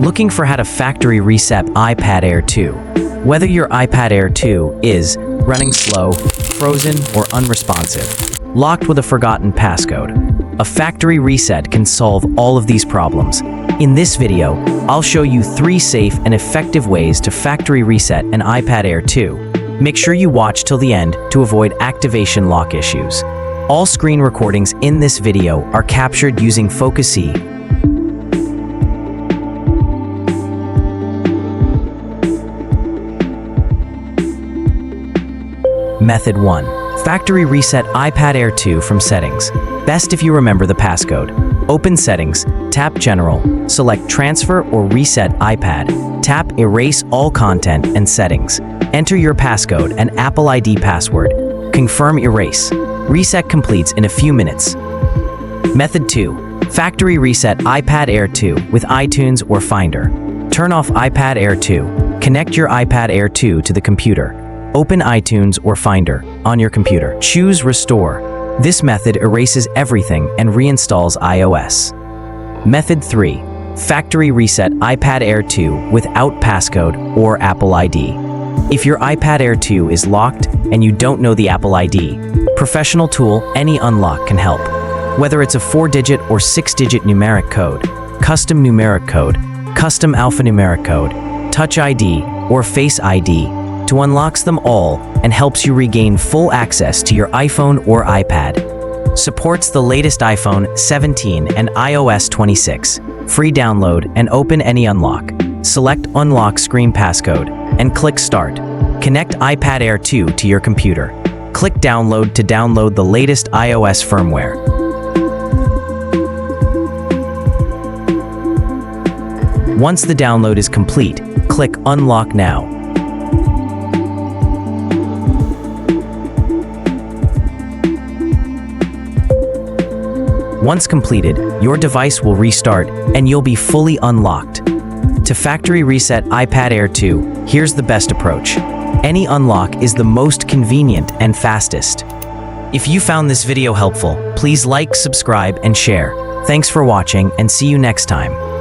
Looking for how to factory reset iPad Air 2. Whether your iPad Air 2 is running slow, frozen, or unresponsive, locked with a forgotten passcode, a factory reset can solve all of these problems. In this video, I'll show you 3 safe and effective ways to factory reset an iPad Air 2. Make sure you watch till the end to avoid activation lock issues. All screen recordings in this video are captured using Focus C. Method 1. Factory reset iPad Air 2 from settings. Best if you remember the passcode. Open Settings, tap General, select Transfer or Reset iPad, tap Erase all content and settings. Enter your passcode and Apple ID password. Confirm Erase. Reset completes in a few minutes. Method 2. Factory reset iPad Air 2 with iTunes or Finder. Turn off iPad Air 2. Connect your iPad Air 2 to the computer. Open iTunes or Finder on your computer. Choose Restore. This method erases everything and reinstalls iOS. Method 3. Factory reset iPad Air 2 without passcode or Apple ID. If your iPad Air 2 is locked and you don't know the Apple ID, professional tool Any Unlock can help. Whether it's a 4-digit or 6-digit numeric code, custom numeric code, custom alphanumeric code, Touch ID, or Face ID, to unlocks them all and helps you regain full access to your iPhone or iPad. Supports the latest iPhone 17 and iOS 26. Free download and open Any Unlock. Select Unlock Screen Passcode and click Start. Connect iPad Air 2 to your computer. Click Download to download the latest iOS firmware. Once the download is complete, click Unlock Now. Once completed, your device will restart and you'll be fully unlocked. To factory reset iPad Air 2, here's the best approach. Any Unlock is the most convenient and fastest. If you found this video helpful, please like, subscribe, and share. Thanks for watching and see you next time.